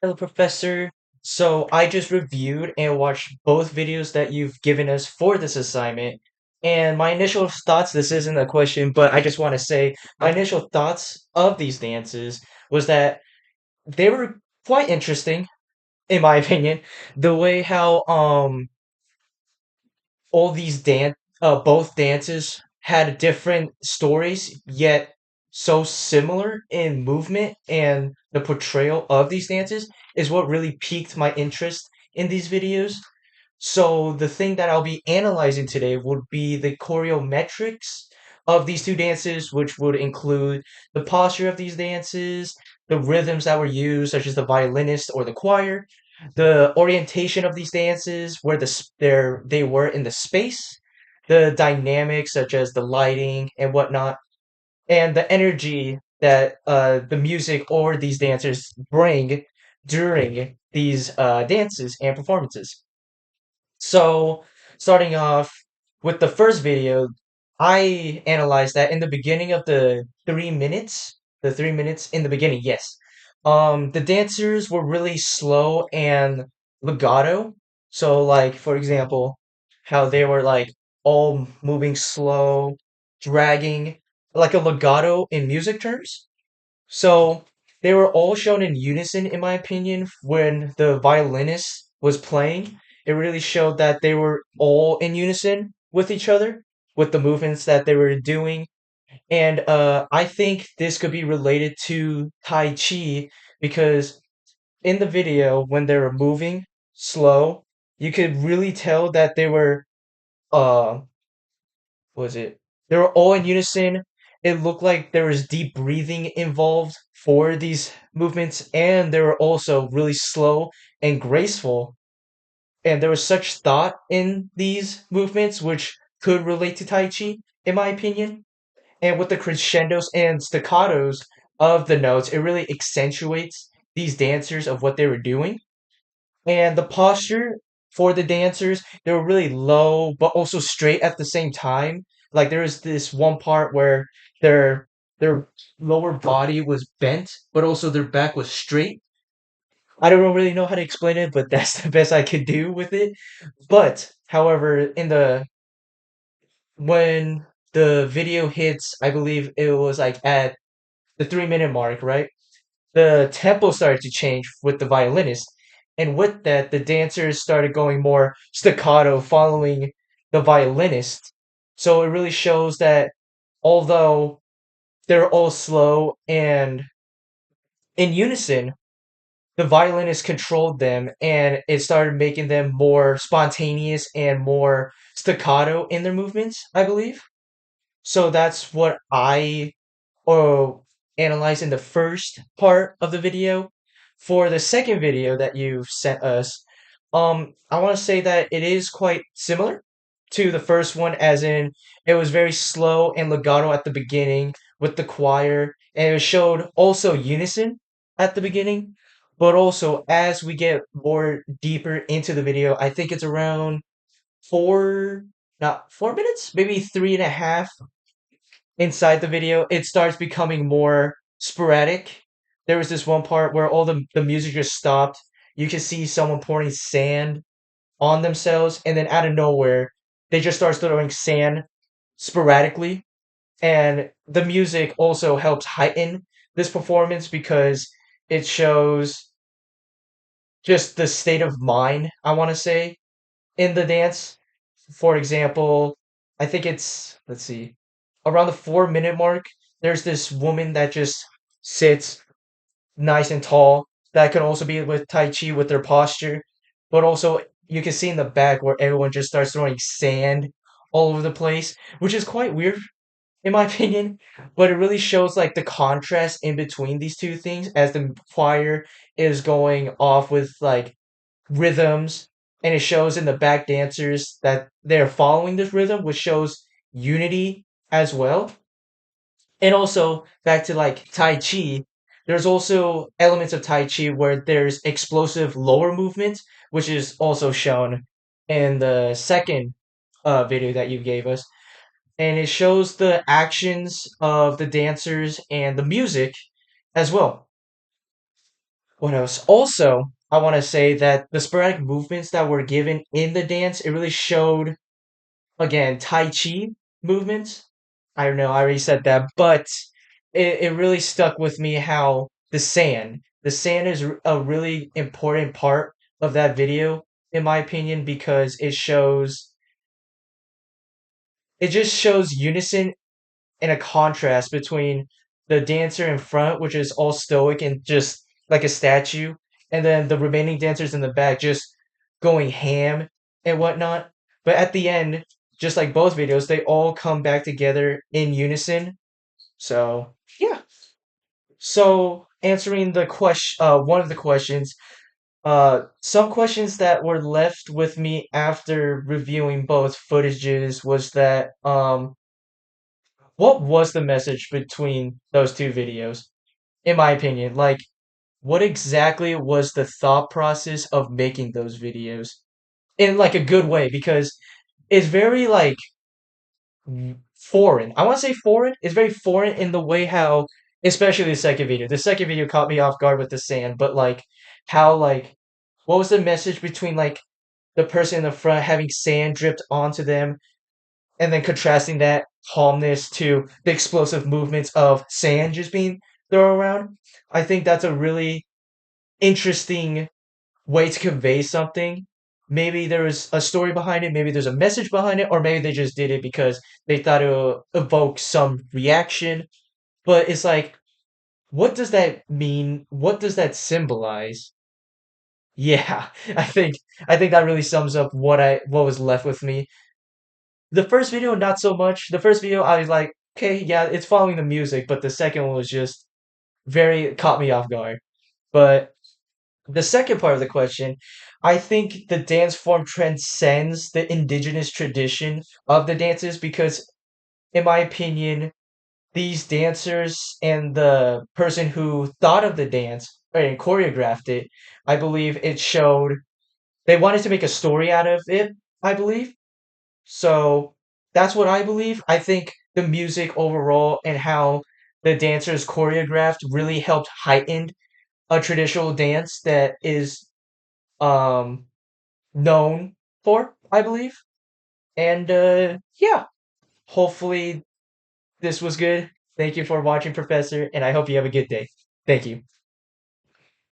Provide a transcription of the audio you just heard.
Hello, Professor. So I just reviewed and watched both videos that you've given us for this assignment. And my initial thoughts, this isn't a question, but I just want to say my initial thoughts of these dances was that they were quite interesting, in my opinion. The way how all these both dances had different stories, yet so similar in movement and the portrayal of these dances is what really piqued my interest in these videos. So the thing that I'll be analyzing today would be the choreometrics of these two dances, which would include the posture of these dances, the rhythms that were used, such as the violinist or the choir, the orientation of these dances, where they were in the space, the dynamics such as the lighting and whatnot, and the energy that the music or these dancers bring during these dances and performances. So, starting off with the first video, I analyzed that in the beginning of the 3 minutes in the beginning, yes. The dancers were really slow and legato. So, like, for example, how they were like all moving slow, dragging, like a legato in music terms. So they were all shown in unison, in my opinion, when the violinist was playing. It really showed that they were all in unison with each other, with the movements that they were doing. And I think this could be related to Tai Chi because in the video, when they were moving slow, you could really tell that they were uh was it? They were all in unison. It looked like there was deep breathing involved for these movements, and they were also really slow and graceful. And there was such thought in these movements, which could relate to Tai Chi, in my opinion. And with the crescendos and staccatos of the notes, it really accentuates these dancers of what they were doing. And the posture for the dancers, they were really low, but also straight at the same time. Like there was this one part where their their lower body was bent, but also their back was straight. I don't really know how to explain it, but that's the best I could do with it. But however, in the when the video hits, I believe it was like at the 3 minute mark, right? The tempo started to change with the violinist. And with that, the dancers started going more staccato following the violinist. So it really shows that although they're all slow and in unison, the violinist controlled them and it started making them more spontaneous and more staccato in their movements, I believe. So that's what I or analyze in the first part of the video. For the second video that you've sent us, I want to say that it is quite similar to the first one, as in it was very slow and legato at the beginning with the choir, and it showed also unison at the beginning, but also as we get more deeper into the video, I think it's around four, not 4 minutes, maybe three and a half inside the video, it starts becoming more sporadic. There was this one part where all the music just stopped. You can see someone pouring sand on themselves, and then out of nowhere, they just start throwing sand sporadically. And the music also helps heighten this performance because it shows just the state of mind, I want to say, in the dance. For example, I think it's, let's see, around the 4 minute mark, there's this woman that just sits nice and tall. That can also be with Tai Chi with their posture. But also, you can see in the back where everyone just starts throwing sand all over the place, which is quite weird in my opinion. But it really shows like the contrast in between these two things as the choir is going off with like rhythms, and it shows in the back dancers that they're following this rhythm, which shows unity as well. And also back to like Tai Chi, there's also elements of Tai Chi where there's explosive lower movement, which is also shown in the second video that you gave us. And it shows the actions of the dancers and the music as well. What else? Also, I want to say that the sporadic movements that were given in the dance, it really showed, again, Tai Chi movements. I don't know, I already said that, but it really stuck with me how the sand is a really important part of that video, in my opinion, because it just shows unison and a contrast between the dancer in front, which is all stoic and just like a statue, and then the remaining dancers in the back just going ham and whatnot. But at the end, just like both videos, they all come back together in unison. So yeah. So answering the one of the questions, some questions that were left with me after reviewing both footages was that what was the message between those two videos? In my opinion, like, what exactly was the thought process of making those videos? In, like, a good way, because it's very, like, foreign. I want to say foreign. It's very foreign in the way how, especially the second video. The second video caught me off guard with the sand, but, like, how, like, what was the message between, like, the person in the front having sand dripped onto them and then contrasting that calmness to the explosive movements of sand just being thrown around. I think that's a really interesting way to convey something. Maybe there was a story behind it, maybe there's a message behind it, or maybe they just did it because they thought it would evoke some reaction. But it's like, what does that mean? What does that symbolize? Yeah, I think that really sums up what was left with me. The first video, not so much. The first video, I was like, okay, yeah, it's following the music, but the second one was just very caught me off guard. But the second part of the question, I think the dance form transcends the indigenous tradition of the dances because, in my opinion, these dancers and the person who thought of the dance and choreographed it, I believe it showed they wanted to make a story out of it, I believe. So that's what I believe. I think the music overall and how the dancers choreographed really helped heighten a traditional dance that is um known for, I believe. And yeah, hopefully this was good. Thank you for watching, Professor, and I hope you have a good day. Thank you.